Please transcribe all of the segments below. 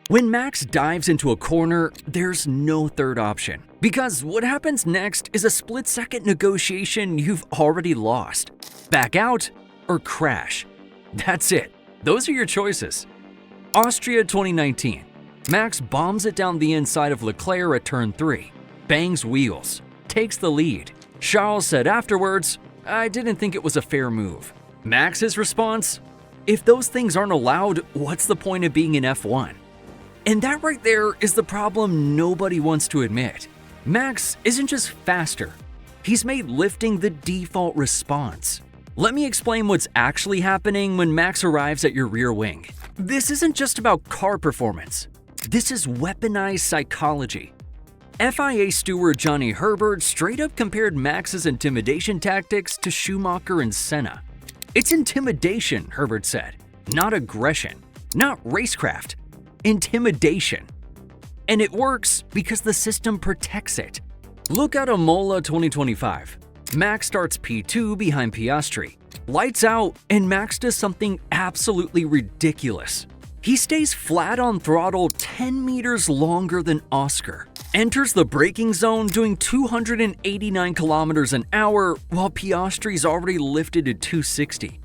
When Max dives into a corner, there's no third option, because what happens next is a split-second negotiation you've already lost. Back out or crash. That's it. Those are your choices. Austria 2019. Max bombs it down the inside of Leclerc at turn 3, bangs wheels, takes the lead. Charles said afterwards, "I didn't think it was a fair move." Max's response? "If those things aren't allowed, what's the point of being in F1? And that right there is the problem nobody wants to admit. Max isn't just faster, he's made lifting the default response. Let me explain what's actually happening when Max arrives at your rear wing. This isn't just about car performance. This is weaponized psychology. FIA steward Johnny Herbert straight up compared Max's intimidation tactics to Schumacher and Senna. "It's intimidation," Herbert said, "not aggression, not racecraft. Intimidation. And it works because the system protects it." Look at Imola 2025. Max starts P2 behind Piastri, lights out, and Max does something absolutely ridiculous. He stays flat on throttle 10 meters longer than Oscar, enters the braking zone doing 289 kilometers an hour while Piastri's already lifted to 260.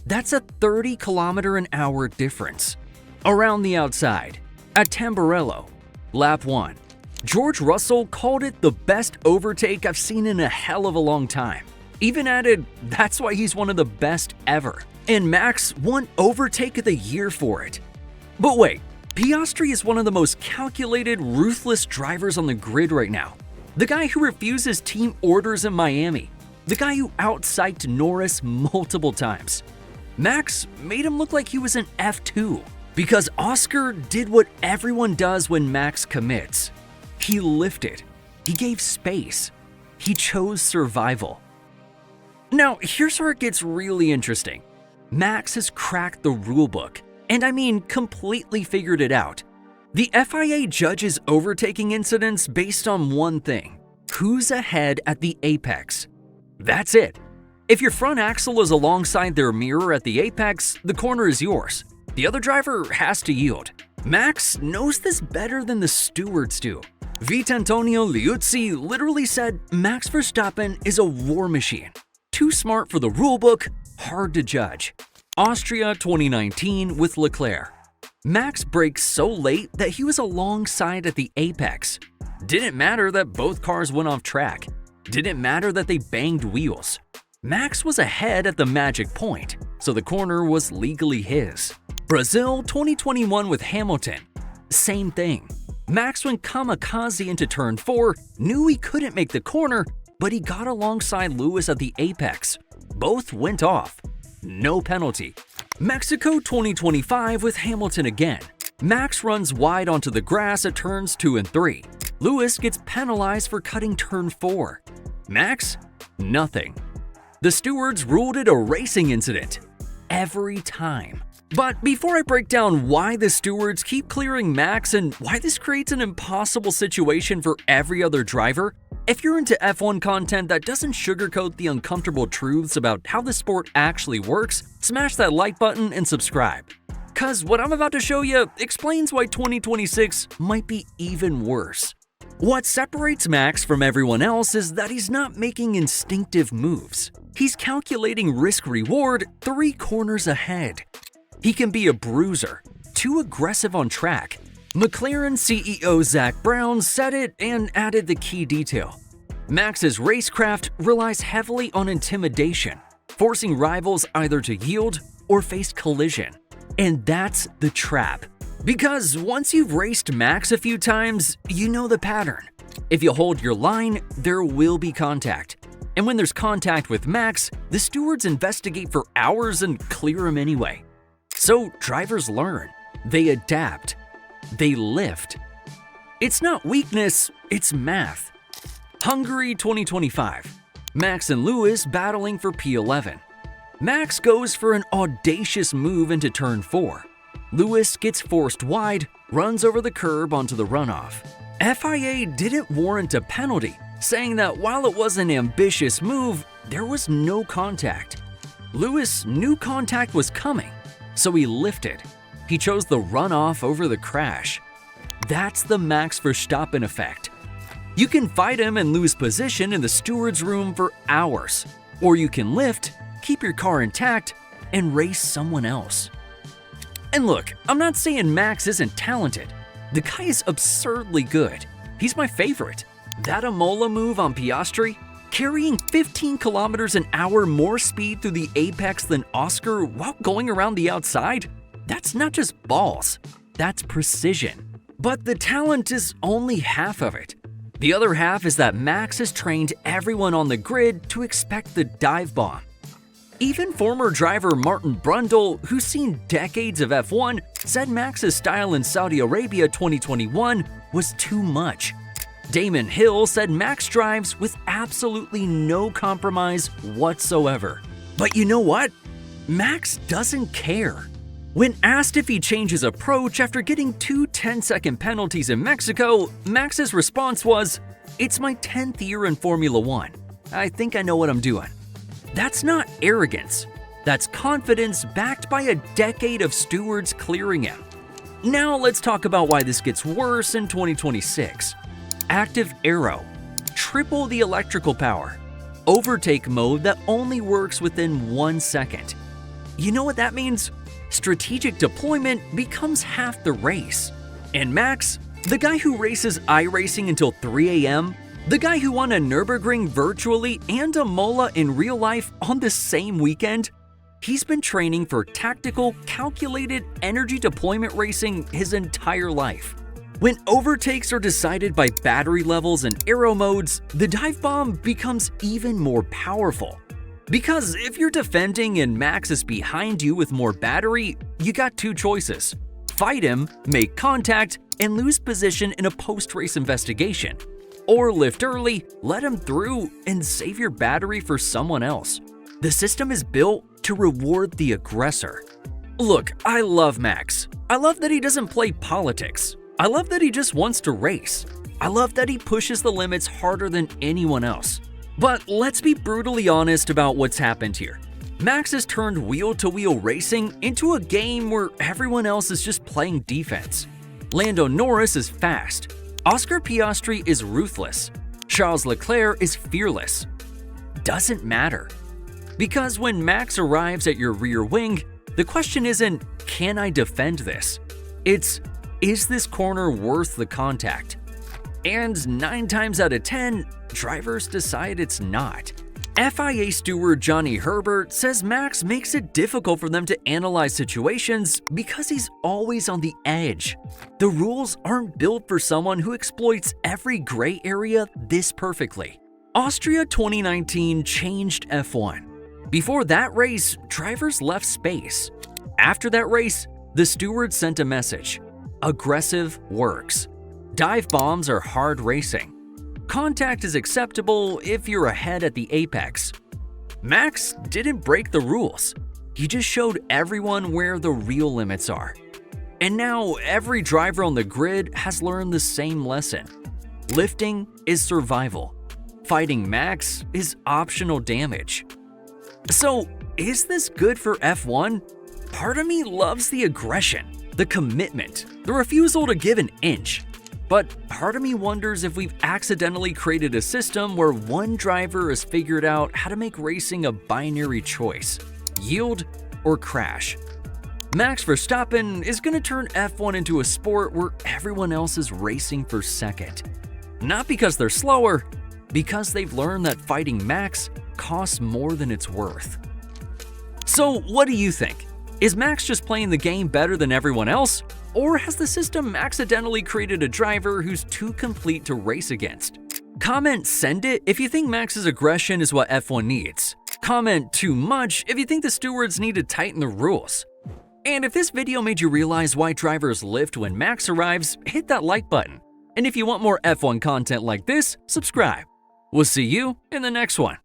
That's a 30 kilometer an hour difference. Around the outside, at Tamburello, lap 1, George Russell called it the best overtake I've seen in a hell of a long time. Even added, that's why he's one of the best ever. And Max won overtake of the year for it. But wait, Piastri is one of the most calculated, ruthless drivers on the grid right now. The guy who refuses team orders in Miami. The guy who outpsyched Norris multiple times. Max made him look like he was an F2. Because Oscar did what everyone does when Max commits. He lifted. He gave space. He chose survival. Now, here's where it gets really interesting. Max has cracked the rulebook, and I mean completely figured it out. The FIA judges overtaking incidents based on one thing: who's ahead at the apex. That's it. If your front axle is alongside their mirror at the apex, the corner is yours. The other driver has to yield. Max knows this better than the stewards do. Vitantonio Liuzzi literally said Max Verstappen is a war machine. Too smart for the rulebook, hard to judge. Austria 2019 with Leclerc. Max braked so late that he was alongside at the apex. Didn't matter that both cars went off track. Didn't matter that they banged wheels. Max was ahead at the magic point, so the corner was legally his. Brazil 2021 with Hamilton. Same thing. Max went kamikaze into turn 4, knew he couldn't make the corner, but he got alongside Lewis at the apex. Both went off. No penalty. Mexico 2025 with Hamilton again. Max runs wide onto the grass at turns 2 and 3. Lewis gets penalized for cutting turn 4. Max? Nothing. The stewards ruled it a racing incident. Every time. But before I break down why the stewards keep clearing Max and why this creates an impossible situation for every other driver, if you're into F1 content that doesn't sugarcoat the uncomfortable truths about how the sport actually works, smash that like button and subscribe. Cause what I'm about to show you explains why 2026 might be even worse. What separates Max from everyone else is that he's not making instinctive moves. He's calculating risk-reward 3 corners ahead. He can be a bruiser, too aggressive on track. McLaren CEO Zak Brown said it and added the key detail. Max's racecraft relies heavily on intimidation, forcing rivals either to yield or face collision. And that's the trap. Because once you've raced Max a few times, you know the pattern. If you hold your line, there will be contact. And when there's contact with Max, the stewards investigate for hours and clear him anyway. So drivers learn, they adapt, they lift. It's not weakness, it's math. Hungary 2025. Max and Lewis battling for P11. Max goes for an audacious move into turn 4. Lewis gets forced wide, runs over the curb onto the runoff. FIA didn't warrant a penalty, saying that while it was an ambitious move, there was no contact. Lewis knew contact was coming, so he lifted. He chose the runoff over the crash. That's the Max Verstappen effect. You can fight him and lose position in the steward's room for hours, or you can lift, keep your car intact, and race someone else. And look, I'm not saying Max isn't talented. The guy is absurdly good. He's my favorite. That Imola move on Piastri, carrying 15 kilometers an hour more speed through the apex than Oscar while going around the outside, that's not just balls, that's precision. But the talent is only half of it. The other half is that Max has trained everyone on the grid to expect the dive bomb. Even former driver Martin Brundle, who's seen decades of F1, said Max's style in Saudi Arabia 2021 was too much. Damon Hill said Max drives with absolutely no compromise whatsoever. But you know what? Max doesn't care. When asked if he changed his approach after getting 2 10-second penalties in Mexico, Max's response was, "It's my 10th year in Formula One. I think I know what I'm doing." That's not arrogance. That's confidence backed by a decade of stewards clearing him. Now let's talk about why this gets worse in 2026. Active aero, triple the electrical power, overtake mode that only works within 1 second. You know what that means? Strategic deployment becomes half the race. And Max, the guy who races iRacing until 3 a.m., the guy who won a Nürburgring virtually and a Mola in real life on the same weekend, he's been training for tactical, calculated energy deployment racing his entire life. When overtakes are decided by battery levels and aero modes, the dive bomb becomes even more powerful. Because if you're defending and Max is behind you with more battery, you got 2 choices. Fight him, make contact, and lose position in a post-race investigation. Or lift early, let him through, and save your battery for someone else. The system is built to reward the aggressor. Look, I love Max. I love that he doesn't play politics. I love that he just wants to race. I love that he pushes the limits harder than anyone else. But let's be brutally honest about what's happened here. Max has turned wheel-to-wheel racing into a game where everyone else is just playing defense. Lando Norris is fast. Oscar Piastri is ruthless. Charles Leclerc is fearless. Doesn't matter. Because when Max arrives at your rear wing, the question isn't, can I defend this? It's, is this corner worth the contact? And 9 times out of 10, drivers decide it's not. FIA steward Johnny Herbert says Max makes it difficult for them to analyze situations because he's always on the edge. The rules aren't built for someone who exploits every gray area this perfectly. Austria 2019 changed F1. Before that race, drivers left space. After that race, the steward sent a message. Aggressive works. Dive bombs are hard racing. Contact is acceptable if you're ahead at the apex. Max didn't break the rules. He just showed everyone where the real limits are. And now every driver on the grid has learned the same lesson. Lifting is survival. Fighting Max is optional damage. So, is this good for F1? Part of me loves the aggression, the commitment, the refusal to give an inch. But part of me wonders if we've accidentally created a system where one driver has figured out how to make racing a binary choice: yield or crash. Max Verstappen is going to turn F1 into a sport where everyone else is racing for second. Not because they're slower, because they've learned that fighting Max costs more than it's worth. So what do you think? Is Max just playing the game better than everyone else? Or has the system accidentally created a driver who's too complete to race against? Comment "send it" if you think Max's aggression is what F1 needs. Comment "too much" if you think the stewards need to tighten the rules. And if this video made you realize why drivers lift when Max arrives, hit that like button. And if you want more F1 content like this, subscribe. We'll see you in the next one.